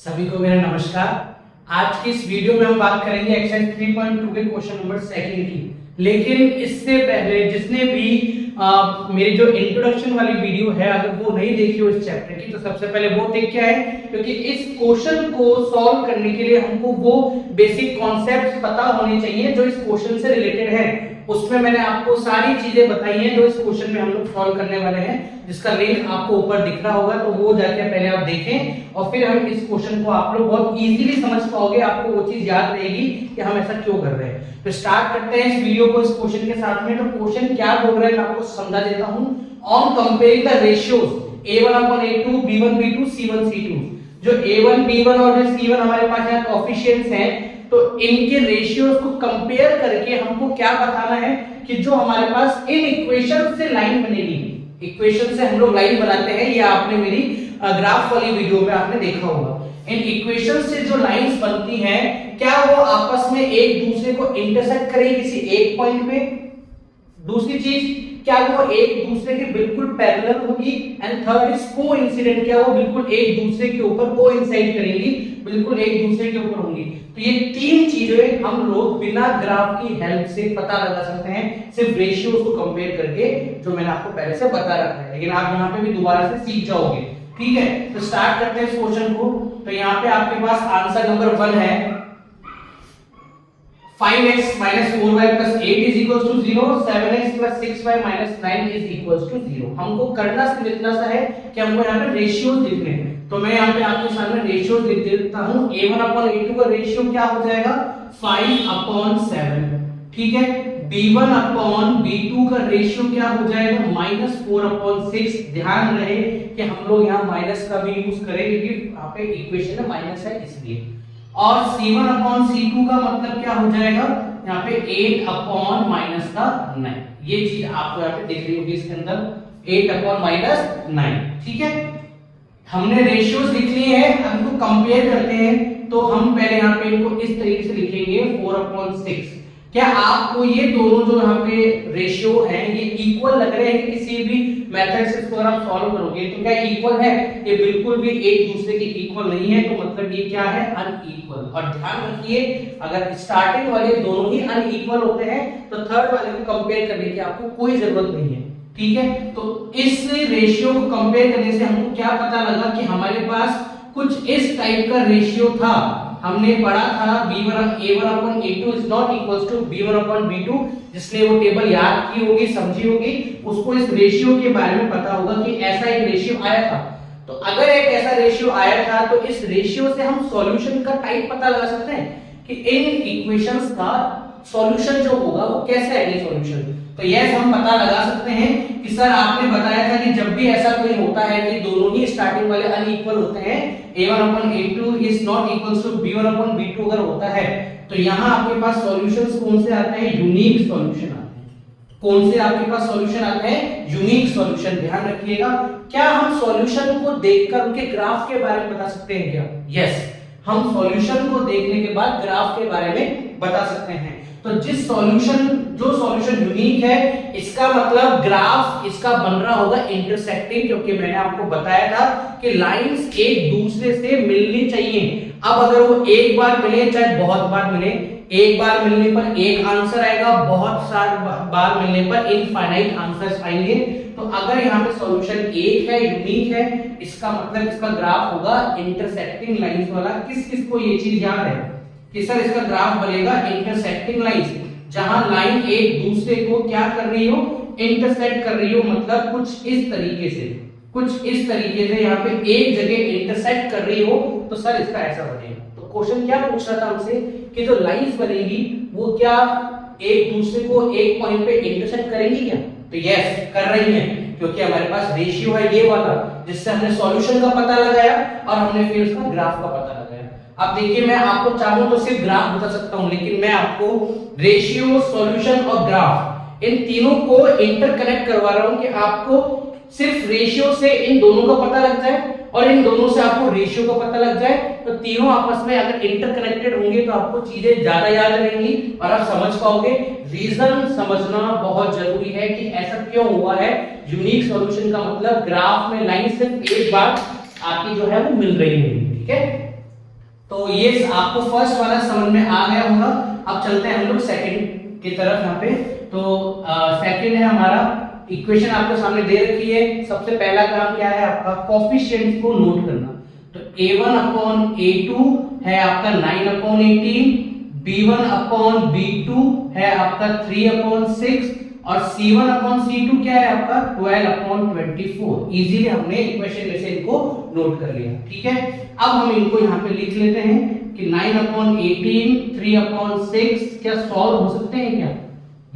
सभी को मेरा नमस्कार। आज की इस वीडियो में हम बात करेंगे एक्सरसाइज 3.2 के क्वेश्चन नंबर सेकंड की। लेकिन इससे पहले जिसने भी मेरी जो इंट्रोडक्शन वाली वीडियो है अगर वो नहीं देखी हो इस चैप्टर की, तो सबसे पहले वो देख के आए, क्योंकि इस क्वेश्चन को सॉल्व करने के लिए हमको वो बेसिक कॉन्सेप्ट्स पता होने चाहिए जो इस क्वेश्चन से रिलेटेड है। उसमें मैंने आपको सारी चीजें बताई हैं जो इस क्वेश्चन में हम लोग सॉल्व करने वाले हैं, जिसका लिंक आपको ऊपर दिख रहा होगा, तो वो जाके पहले आप देखें और फिर हम इस क्वेश्चन को आप लोग बहुत इजीली समझ पाओगे। आपको वो चीज याद रहेगी कि हम ऐसा क्यों कर रहे हैं। तो स्टार्ट करते हैं इस वीडियो को इस क्वेश्चन के साथ में। तो क्वेश्चन क्या बोल रहा है मैं आपको समझा देता हूं। On comparing the ratios a1/a2 b1b2 c1 c2, जो a1 b1 और जो c1 हमारे पास यहाँ कोएफिशिएंट्स हैं, तो इनके रेशियोज को कंपेयर करके हमको क्या बताना है कि जो हमारे पास इन इक्वेशन से लाइन बनेगी, इक्वेशन से हम लोग लाइन बनाते हैं, ये आपने मेरी ग्राफ वाली वीडियो में आपने देखा होगा। इन इक्वेशन से जो लाइंस बनती हैं क्या वो आपस में एक दूसरे को इंटरसेक्ट करेगी किसी एक पॉइंट पे। दूसरी चीज, क्या वो एक दूसरे के बिल्कुल पैरेलल होगी। एंड थर्ड इज कोइंसिडेंट, क्या वो बिल्कुल एक दूसरे के ऊपर कोइंसाइड करेंगी, बिल्कुल एक दूसरे के ऊपर होंगी। तो ये तीन चीजें हम लोग बिना ग्राफ की हेल्प से पता लगा सकते हैं, सिर्फ रेशियोज को कंपेयर करके, जो मैंने आपको पहले से बता रखा है। लेकिन आप यहाँ पे भी दोबारा से सीख जाओगे, ठीक है। तो स्टार्ट करते हैं इस क्वेश्चन को। तो यहाँ पे आपके पास आंसर नंबर 1 है 5x - 4y + 8 = 0, 7x + 6y - 9 = 0। हमको करना सिर्फ इतना सा है कि हमको यहाँ पे रेशियोज लिखने हैं। तो मैं यहाँ पे आपके सामने रेशियोज लिख देता हूँ। a1/a2 का रेशियो क्या हो जाएगा 5/7, ठीक है। b1/b2 का रेशियो क्या हो जाएगा -4/6। ध्यान रहे कि हम लोग यहाँ माइनस का भी यूज करेंगे क्योंकि यहाँ पे इक्वेशन में माइनस है इसलिए। और c1/c2 का मतलब क्या हो जाएगा यहाँ पे 8/-9। ये चीज आपको यहाँ पे दिख रही होगी इसके अंदर 8/-9, ठीक है। हमने रेशियोज लिख लिए हैं, अब इनको कंपेयर करते हैं। तो हम पहले यहाँ पे इनको इस तरीके से लिखेंगे 4/6। क्या आपको ये दोनों जो यहाँ पे रेशियो हैं ये इक्वल लग रहे हैं? किसी भी मेथड से इसको अगर आप सॉल्व करोगे तो क्या इक्वल है? ये बिल्कुल भी एक दूसरे के इक्वल नहीं है, तो मतलब ये क्या है अनइक्वल। और ध्यान रखिए अगर स्टार्टिंग वाले दोनों ही अनइक्वल होते हैं तो थर्ड वाले को कंपेयर करने की आपको कोई जरूरत नहीं है, ठीक है। तो इस रेशियो को कंपेयर करने से हमको क्या पता लगा कि हमारे पास कुछ इस टाइप का रेशियो था। हमने पढ़ा था a1/a2 is not equals to b1/b2। जिसने वो टेबल याद की होगी, समझी होगी, उसको इस रेशियो के बारे में पता होगा कि ऐसा एक रेशियो आया था। तो अगर एक ऐसा रेशियो आया था तो इस रेशियो से हम सॉल्यूशन का टाइप पता लगा सकते हैं कि इन इक्वेशंस का सॉल्यूशन जो होगा वो कैसे आएगा सॉल्यूशन। तो यस हम पता लगा सकते हैं कि सर आपने बताया था कि जब भी ऐसा कोई होता है कि दोनों ही स्टार्टिंग वाले अनइक्वल होते हैं, a1/a2 is not equals to b1/b2 अगर होता है, तो यहाँ आपके पास सॉल्यूशंस कौन से आते हैं? यूनिक सॉल्यूशन आते हैं। कौन से आपके पास सॉल्यूशन आते हैं? Unique solution. ध्यान रखिएगा, क्या हम सॉल्यूशन को देखकर उनके ग्राफ के बारे में बता सकते हैं क्या? यस, हम सॉल्यूशन को देखने के बाद ग्राफ के बारे में बता सकते हैं। तो जो सॉल्यूशन यूनिक है, इसका मतलब ग्राफ इसका बन रहा होगा इंटरसेक्टिंग, क्योंकि मैंने आपको बताया था कि लाइंस एक दूसरे से मिलनी चाहिए। अब अगर वो एक बार मिले चाहे बहुत बार मिले, एक बार मिलने पर एक आंसर आएगा, बहुत सारे बार मिलने पर इनफाइनाइट आंसर्स आएंगे। तो अगर यहाँ पे सॉल्यूशन एक है, यूनिक है, इसका मतलब इसका ग्राफ होगा इंटरसेक्टिंग लाइंस वाला। किस किस को ये चीज याद है कि सर इसका ग्राफ बनेगा इंटरसेक्टिंग लाइंस, जहां लाइन एक दूसरे को क्या कर रही हो, इंटरसेक्ट कर रही हो। मतलब कुछ इस तरीके से यहाँ पे एक जगह इंटरसेक्ट कर रही हो, तो सर इसका ऐसा बनेगा। तो क्वेश्चन क्या पूछ रहा था हमसे कि जो लाइंस बनेगी वो क्या एक दूसरे को एक पॉइंट पे इंटरसेक्ट करेंगी क्या? तो यस कर रही हैं, क्योंकि हमारे पास रेशियो है ये वाला, जिससे हमने सॉल्यूशन का पता लगाया और हमने फिर उसका ग्राफ का पता लगाया। अब देखिए मैं आपको चाहूं तो सिर्फ ग्राफ बता सकता हूं, लेकिन मैं आपको रेशियो, सॉल्यूशन और ग्राफ इन तीनों को इंटरकनेक्ट करवा रहा हूं कि आपको सिर्फ रेशियो से इन दोनों का पता लग जाए और इन दोनों से आपको रेशियो का पता लग जाए। तो तीनों आपस में अगर इंटरकनेक्टेड होंगे तो आपको चीजें ज्यादा याद रहेंगी और आप समझ पाओगे। रीजन समझना बहुत जरूरी है कि ऐसा क्यों हुआ है। यूनिक सॉल्यूशन का मतलब ग्राफ में लाइन सिर्फ एक बार आपकी जो है वो मिल रही है, ठीक है। तो ये आपको फर्स्ट वाला समझ में आ गया होगा। अब चलते हैं हम लोग सेकंड की तरफ। यहाँ पे तो सेकंड है हमारा, इक्वेशन आपके सामने दे रखी है। सबसे पहला काम क्या है आपका, कोफिशिएंट्स को नोट करना। तो a1 अपॉन a2 है आपका 9 अपॉन 18, b1 अपॉन b2 है आपका 3 अपॉन 6 और c1 अपॉन c2 क्या है आपका 12 अपॉन 24। इजीली हमने इक्वेशन में से इनको नोट कर लिया। ठीक है, अब हम इनको यहाँ पे लिख लेते हैं कि 9 अपॉन 18, 3 अपॉन 6 क्या सॉल्व हो सकते हैं क्या?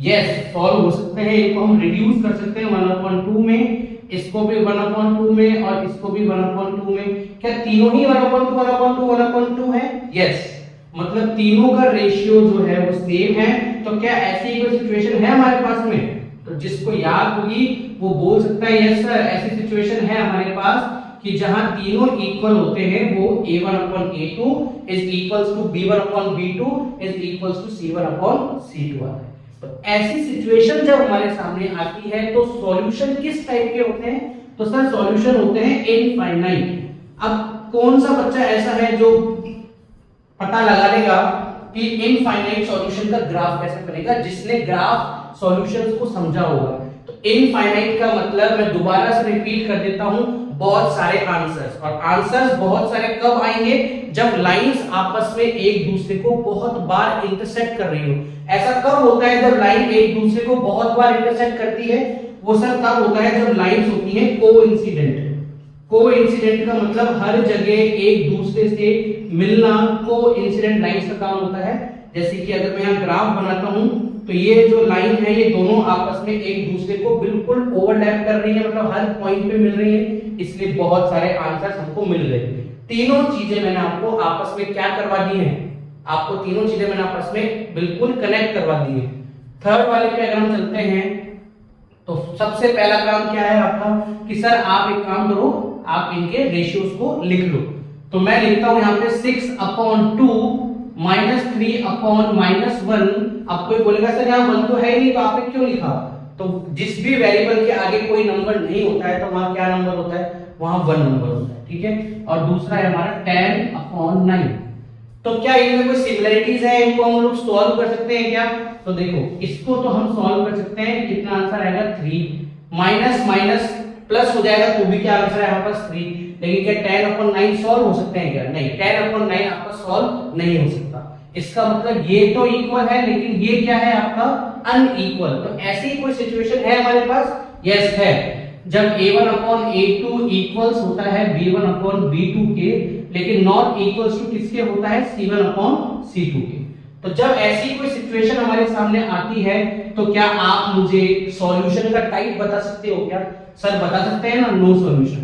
यस, सॉल्व हो सकते हैं। इनको हम रिड्यूस कर सकते हैं 1/2 में, इसको भी 1/2 में और इसको भी 1/2 में। क्या तीनों ही 1/2 1/2 1/2 है? यस, मतलब तीनों का रेशियो जो है वो सेम है। तो क्या ऐसी कोई सिचुएशन है हमारे पास में? तो जिसको याद होगी वो बोल सकता है यस सर, ऐसी सिचुएशन है हमारे पास कि जहां तीनों इक्वल होते हैं वो a1 upon a2 is equals to b1 upon b2 is equals to c1 अपॉन c2 आता है। तो ऐसी सिचुएशन जब हमारे सामने आती है तो सॉल्यूशन किस टाइप के होते हैं? तो सर सॉल्यूशन होते हैं इनफाइनाइट। अब कौन सा बच्चा ऐसा है जो पता लगा लेगा कि इनफाइनाइट सॉल्यूशन का ग्राफ कैसे बनेगा, जिसने ग्राफ सॉल्यूशंस को समझा होगा? तो इनफाइनाइट का मतलब, मैं दोबारा से रिपीट कर देता हूं, बहुत सारे आंसर्स। और आंसर्स बहुत सारे कब आएंगे? जब लाइंस आपस में एक दूसरे को बहुत बार इंटरसेक्ट कर रही हो। ऐसा कब होता है जब लाइन एक दूसरे को बहुत बार इंटरसेक्ट करती है? वो सर तब होता है जब लाइंस होती हैं कोइंसिडेंट। कोइंसिडेंट का मतलब हर जगह एक दूसरे से मिलना, कोइंसिडेंट लाइंस का काम होता है। जैसे कि अगर मैं यहाँ ग्राफ बनाता हूं तो ये जो लाइन है ये दोनों आपस में एक दूसरे को बिल्कुल ओवरलैप कर रही है, मतलब हर पॉइंट पे मिल रही है, इसलिए बहुत सारे आंसर्स हमको मिल रहे हैं। तीनों चीजें मैंने आपको आपस में क्या करवा दी है? आपको तीनों चीजें मैंने आपस में बिल्कुल कनेक्ट करवा दी है। थर्ड वाले पे अगर हम चलते हैं तो सबसे पहला काम क्या है आपका कि सर आप एक काम करो, आप इनके रेशियोज को लिख लो। तो मैं लिखता हूं यहाँ पे 6/2 -3/-1। अब कोई बोलेगा सर यहाँ 1 तो है ही नहीं, तो आपने क्यों लिखा? तो जिस भी वेरिएबल के आगे कोई नंबर नहीं होता है तो वहां क्या नंबर होता है? वहां 1 नंबर होता है। ठीक है, और दूसरा है हमारा 10/9। तो क्या इनमें कोई सिमिलरिटीज है? इनको हम लोग सॉल्व कर सकते हैं क्या? तो देखो, इसको तो हम सॉल्व कर सकते हैं। कितना आंसर आएगा? 3 माइनस माइनस प्लस हो जाएगा तो भी क्या आंसर है हमारे पास? 3। लेकिन क्या 10/9 सॉल्व हो सकते हैं क्या? नहीं, 10/9 आपका सॉल्व नहीं हो सकता। इसका मतलब ये तो इक्वल है लेकिन ये क्या है आपका? अनइक्वल। तो ऐसी कोई सिचुएशन है हमारे पास? यस है। जब a1/a2 इक्वल्स होता है b1/b2 के, लेकिन नॉट इक्वल्स टू किसके होता है? c1/c2 के। तो जब ऐसी कोई सिचुएशन हमारे सामने आती है तो क्या आप मुझे सॉल्यूशन का टाइप बता सकते हो क्या? सर बता सकते हैं ना, नो सॉल्यूशन।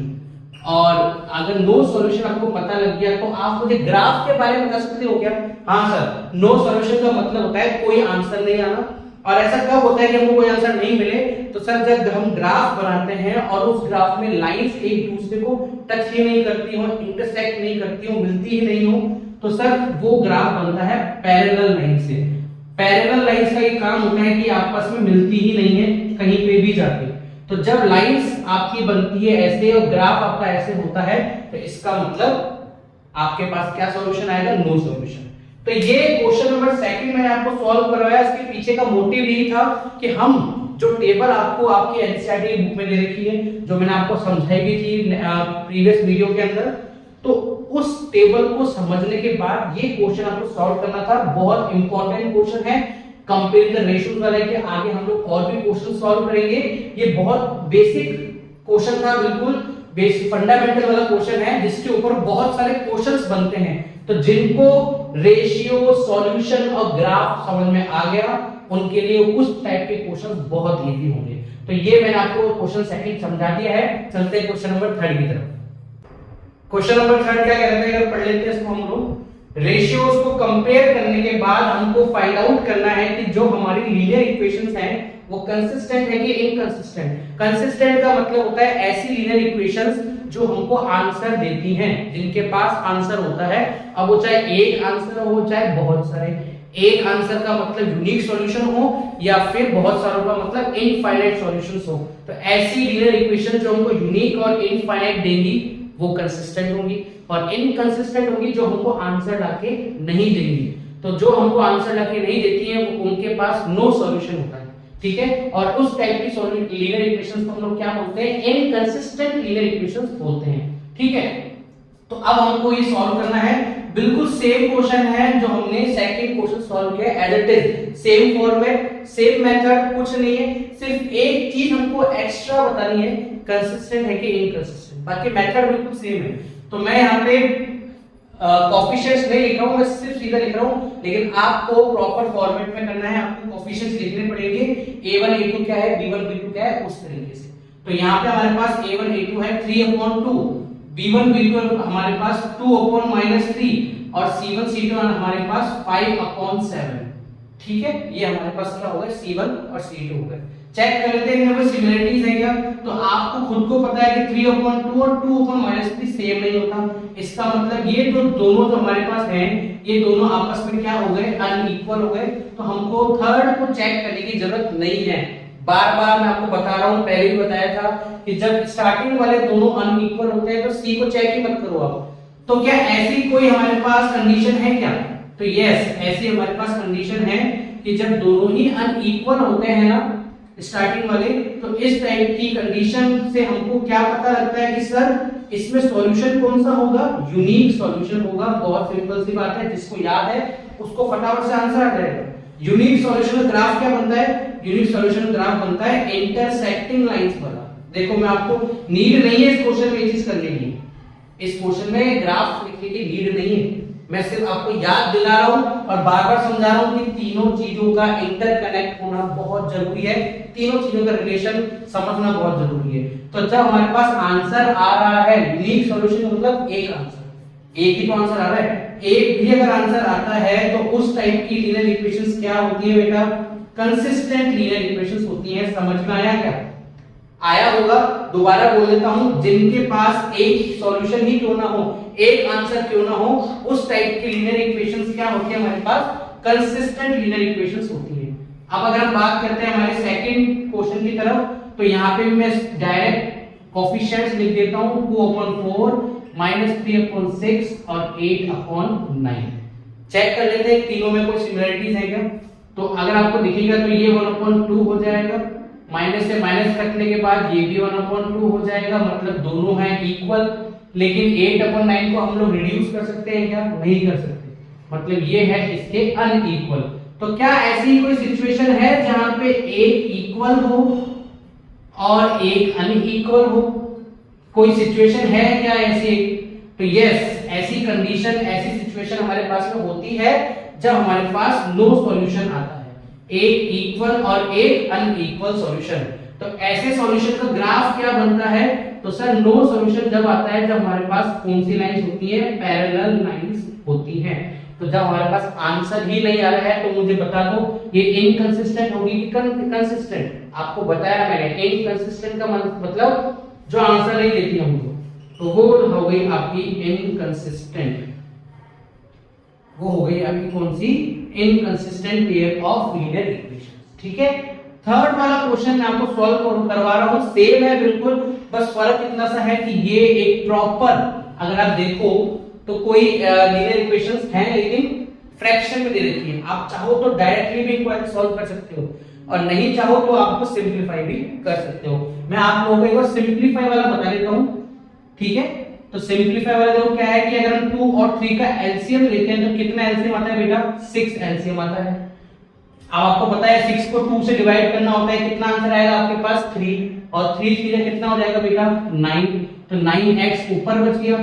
और अगर नो सॉल्यूशन आपको पता लग गया तो आप मुझे ग्राफ के बारे में बता सकते हो क्या? हाँ सर, नो सॉल्यूशन का मतलब होता है कोई आंसर नहीं आना। और ऐसा कब होता है कि हमको कोई आंसर नहीं मिले? तो सर जब हम ग्राफ बनाते हैं और उस ग्राफ में लाइंस एक दूसरे को टच ही नहीं करती हो, इंटरसेक्ट नहीं करती हो, मिलती ही नहीं हो, तो सर वो ग्राफ बनता है पैरेलल लाइन से। पैरेलल लाइंस का ये काम होता है कि आपस में मिलती ही नहीं है कहीं पे भी जाके। तो जब लाइंस आपकी बनती है ऐसे और ग्राफ आपका ऐसे होता है तो इसका मतलब आपके पास क्या सॉल्यूशन आएगा? No solution. तो ये क्वेश्चन नंबर सेकंड मैंने आपको सॉल्व करवाया। इसके पीछे का मोटिव यही था कि हम जो टेबल आपको आपकी एनसीईआरटी बुक में दे रखी है, जो मैंने आपको समझाई भी थी प्रीवियस वीडियो के अंदर, तो उस टेबल को समझने के बाद ये क्वेश्चन आपको सॉल्व करना था। बहुत इंपॉर्टेंट क्वेश्चन है, कंपेयर द रेशियोज वाले के आगे हम लोग और भी क्वेश्चन सॉल्व करेंगे। ये बहुत बेसिक क्वेश्चन था, बिल्कुल बेसिक फंडामेंटल वाला क्वेश्चन है जिसके ऊपर बहुत सारे क्वेश्चंस बनते हैं। तो जिनको रेशियो, सॉल्यूशन और ग्राफ समझ में आ गया उनके लिए उस टाइप के क्वेश्चंस बहुत इजी होंगे। तो ये मैंने आपको क्वेश्चन सेकंड समझा दिया है। चलते हैं क्वेश्चन नंबर थर्ड की तरफ। क्वेश्चन नंबर थर्ड क्या कहता है, अगर पढ़ लेते हैं इसको हम लोग। रेशियोज को कंपेयर करने के बाद हमको फाइंड आउट करना है कि जो हमारी लीनियर इक्वेशंस हैं वो कंसिस्टेंट है कि इनकंसिस्टेंट। कंसिस्टेंट का मतलब होता है ऐसी लीनियर इक्वेशंस जो हमको आंसर देती हैं, जिनके पास आंसर होता है। अब वो चाहे एक आंसर हो चाहे बहुत सारे। एक आंसर का मतलब यूनिक सॉल्यूशन हो या फिर बहुत सारों का मतलब इनफाइनाइट सॉल्यूशंस हो। तो ऐसी लीनियर इक्वेशन जो हमको यूनिक और इनफाइनाइट देंगी वो कंसिस्टेंट होंगी, और इनकंसिस्टेंट होंगी जो हमको आंसर लाके नहीं देंगी। तो जो हमको आंसर लाके नहीं देती हैं वो उनके पास नो सॉल्यूशन होता है, ठीक है। और उस टाइप की लीनियर इक्वेशंस को हम लोग क्या बोलते हैं, इनकंसिस्टेंट लीनियर इक्वेशंस बोलते हैं, ठीक है। तो अब हमको ये सॉल्व करना है, बिल्कुल सेम क्वेश्चन है जो हमने सेकंड क्वेश्चन सॉल्व किया, as it is same format same method, कुछ नहीं है, सिर्फ एक चीज हमको एक्स्ट्रा बतानी है, कंसिस्टेंट है कि इनकंसिस्टेंट, बाकी मेथड बिल्कुल सेम है। तो मैं यहाँ पे कोएफिशिएंट्स नहीं लिख रहा हूं, मैं सिर्फ सीधा लिख रहा हूं, लेकिन आपको प्रॉपर फॉर्मेट में करना है, आपको कोएफिशिएंट्स लिखने पड़ेंगे, a1 a2 क्या है, b1 b2 क्या है, उस तरीके से। तो यहाँ पे हमारे पास a1 a2 है 3/2, b1 b2 हमारे पास 2/-3, और c1 c2 हमारे पास 5/7, ठीक है। ये हमारे पास क्या होगा, c1 और c2 हो गए। चेक कर लेते हैं इनमें कोई सिमिलरिटीज है क्या। तो आपको खुद को पता है कि 3/2 और 2/-3 सेम नहीं होता, इसका मतलब ये तो दोनों जो हमारे पास हैं ये दोनों आपस में क्या हो गए, अनइक्वल हो गए। तो हमको थर्ड को चेक करने की जरूरत नहीं है, बार बार मैं आपको बता रहा हूं, पहले भी बताया था कि जब स्टार्टिंग वाले दोनों अनइक्वल होते हैं तो सी को चेक ही मत करो आप। तो क्या ऐसी कोई हमारे पास कंडीशन है क्या, तो यस ऐसी हमारे पास कंडीशन है कि जब दोनों ही अनइक्वल होते हैं ना स्टार्टिंग वाले, तो इस टाइप की कंडीशन से हमको क्या पता लगता है कि सर इसमें सॉल्यूशन कौन सा होगा, यूनिक सॉल्यूशन होगा। बहुत सिंपल सी बात है, जिसको याद है उसको फटाफट से आंसर आ जाएगा। यूनिक सॉल्यूशन का ग्राफ क्या बनता है, यूनिक सॉल्यूशन ग्राफ बनता है इंटरसेक्टिंग लाइंस वाला। देखो मैं आपको नीड नहीं है इस क्वेश्चन में ये चीज करने की, इस क्वेश्चन में ग्राफ लिखने की नीड नहीं है, मैं सिर्फ आपको याद दिला रहा हूं और बार बार समझा रहा हूं कि तीनों चीजों का इंटरकनेक्ट होना बहुत जरूरी है, तीनों चीजों का रिलेशन समझना बहुत जरूरी है। तो जब हमारे पास आंसर आ रहा है यूनिक सॉल्यूशन मतलब एक आंसर, एक ही तो आंसर आ रहा है, एक भी अगर आंसर आता है तो उस टाइप की लीनियर इक्वेशंस क्या होती है बेटा, कंसिस्टेंट लीनियर इक्वेशंस होती हैं। समझ में आया क्या, आया होगा, दोबारा बोल देता हूं, जिनके पास एक सॉल्यूशन ही क्यों ना हो, एक आंसर क्यों ना हो, उस टाइप की लीनियर इक्वेशंस क्या होती है हमारे पास, कंसिस्टेंट लीनियर इक्वेशंस होती है। अब अगर हम बात करते हैं हमारे सेकंड क्वेश्चन की तरफ, तो यहां पे मैं डायरेक्ट कोएफिशिएंट्स लिख देता हूं 2/4 -3/6 और 8/9। चेक कर लेते हैं तीनों में कोई सिमिलरिटीज है क्या। तो अगर आपको दिखेगा तो ये 1/2 हो जाएगा, माइनस से माइनस कटने के बाद ये भी 1/2 हो जाएगा, मतलब दोनों हैं इक्वल। लेकिन 8/9 को हम लोग रिड्यूस कर सकते हैं क्या, नहीं कर सकते, मतलब ये है इसके अनइक्वल। तो क्या ऐसी कोई सिचुएशन है जहां पे एक इक्वल हो और एक अनइक्वल हो, कोई सिचुएशन है क्या ऐसी। तो यस ऐसी कंडीशन, ऐसी सिचुएशन हमारे पास में होती है जब हमारे पास नो सॉल्यूशन आता है, एक इक्वल और एक अनइक्वल सॉल्यूशन। तो ऐसे सॉल्यूशन का ग्राफ क्या बनता है, तो सर नो सॉल्यूशन जब आता है जब हमारे पास कौन सी लाइंस होती है, पैरेलल लाइंस होती हैं। तो जब हमारे पास आंसर ही नहीं आ रहा है तो मुझे बता दो ये इनकंसिस्टेंट होगी कि कंसिस्टेंट। आपको बताया मैंने इनकंसिस्टेंट का मतलब जो आंसर नहीं देती हमको, तो वो हो गई आपकी इनकंसिस्टेंट, वो हो गई आपकी कौन सी, inconsistent pair of linear equations, ठीक है। थर्ड वाला क्वेश्चन मैं आपको सॉल्व करवा रहा हूं, सेम है बिल्कुल, बस फर्क इतना सा है कि ये एक प्रॉपर, अगर आप देखो तो कोई लीनियर इक्वेशंस हैं लेकिन फ्रैक्शन में दे रखी है। आप चाहो तो डायरेक्टली भी इनको सॉल्व कर सकते हो और नहीं चाहो तो आपको सिंपलीफाई भी कर सकते हो। मैं आप लोगों को एक बार सिंपलीफाई वाला बता देता हूं, ठीक है। तो सिंपलीफाई वाला देखो क्या है कि अगर हम 2 और 3 का एलसीएम लेते हैं तो कितना एलसीएम आता है बेटा, 6 एलसीएम आता है। अब आपको पता है 6 को 2 से डिवाइड करना होता है, कितना आंसर आएगा आपके पास 3, और 3 3 कितना हो जाएगा बेटा 9, तो 9x ऊपर बच गया।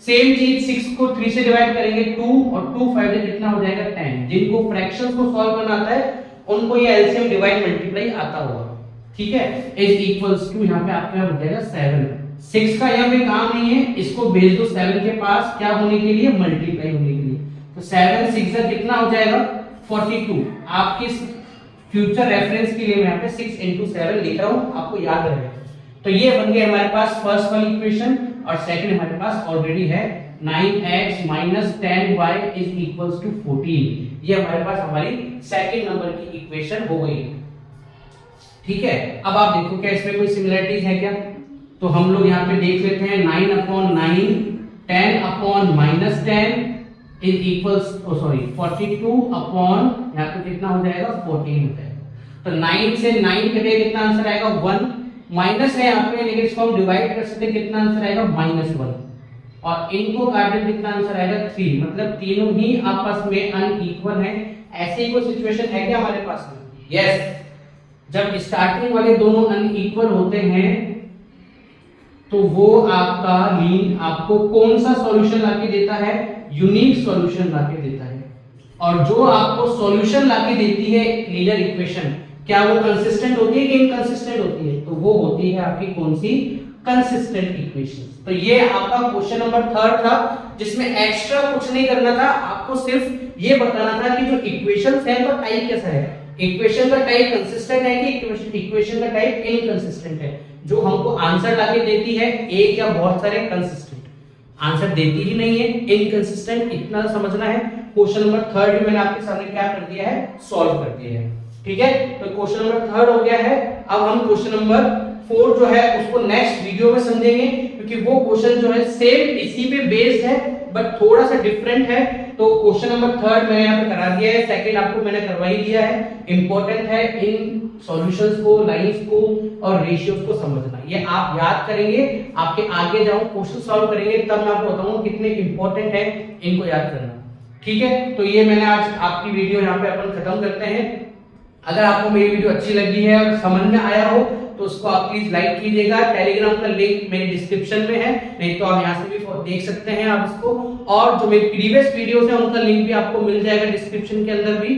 सेम चीज 6 को 3 से डिवाइड करेंगे 2, और 2 5 से कितना हो जाएगा 10। जिनको फ्रैक्शंस को सॉल्व करना आता है उनको ये एलसीएम डिवाइड मल्टीप्लाई आता होगा, ठीक है। इज इक्वल्स टू यहां पे आपके हो जाएगा 7। 6 का यह भी काम नहीं है, इसको भेज दो 7 के पास क्या होने के लिए, मल्टीप्लाई होने के लिए। तो 7 6 से कितना हो जाएगा 42। आपके फ्यूचर रेफरेंस के लिए मैं यहां पे 6 into 7 लिख रहा हूं, आपको याद रहे। तो ये बन गया हमारे पास फर्स्ट वाली इक्वेशन, और सेकंड हमारे पास ऑलरेडी है 9x - 10y = 14। ये हमारे पास हमारी सेकंड नंबर की इक्वेशन हो गई, ठीक है। अब आप देखो क्या इसमें कोई सिमिलरिटीज है क्या, तो हम लोग यहाँ पे देख लेते हैं 9/9 10/-10 इज इक्वल्स सॉरी 42 अपॉन यहाँ पे कितना हो जाएगा 14 हो जाएगा। तो 9 से 9 कटे कितना आंसर आएगा 1, माइनस है यहाँ पे लेकिन इसको हम डिवाइड कर सकते हैं, कितना आंसर आएगा -1, और इनको काटे कितना आंसर आएगा 3, मतलब तीनों ही आपस में अनइक्वल है। ऐसी कोई सिचुएशन है क्या हमारे पास में? यस, जब स्टार्टिंग वाले दोनों अनइक्वल होते हैं तो वो आपका मीन आपको कौन सा सॉल्यूशन लाके देता है? यूनिक सॉल्यूशन लाके देता है। और जो आपको सॉल्यूशन लाके देती है लीनियर इक्वेशन, क्या वो कंसिस्टेंट होती है कि इनकंसिस्टेंट होती है? तो वो होती है आपकी कौन सी? Consistent equation. तो ये आपका क्वेश्चन नंबर 3 था, जिसमें एक्स्ट्रा कुछ नहीं करना था, आपको सिर्फ ये बताना था कि जो इक्वेशंस है तो टाइप कैसा है, इक्वेशन का टाइप कंसिस्टेंट है कि इक्वेशन का टाइप इनकंसिस्टेंट है। जो हमको आंसर लाके देती है एक या बहुत सारे, कंसिस्टेंट आंसर देती ही नहीं है, इनकंसिस्टेंट, इतना समझना है। क्वेश्चन नंबर 3 भी मैंने आपके सामने क्या कर दिया है? सॉल्व कर दिया है। ठीक है, तो क्वेश्चन नंबर 3 हो गया है। अब हम क्वेश्चन नंबर 4 जो है उसको नेक्स्ट वीडियो में समझेंगे, क्योंकि वो क्वेश्चन जो है सेम इसी पे बेस्ड है बट थोड़ा सा डिफरेंट है। तो क्वेश्चन नंबर 3 मैंने यहाँ पे करा दिया है, सेकंड आपको मैंने करवा ही दिया है। इंपॉर्टेंट है इन सॉल्यूशंस को, लाइंस को और रेशियोज को समझना, ये आप याद करेंगे, आपके आगे जाओ क्वेश्चन सॉल्व करेंगे तब मैं आपको बताऊंगा कितने इंपॉर्टेंट है इनको याद करना। ठीक है, तो ये मैंने आज आपकी वीडियो यहाँ पे अपन खत्म करते हैं। अगर आपको मेरी वीडियो अच्छी लगी है और समझ में आया हो तो उसको आप प्लीज लाइक कीजिएगा। टेलीग्राम का लिंक मेरे डिस्क्रिप्शन में है, नहीं तो आप यहाँ से भी देख सकते हैं आप इसको। और जो मेरी प्रीवियस वीडियोस है उनका लिंक भी आपको मिल जाएगा डिस्क्रिप्शन के अंदर भी।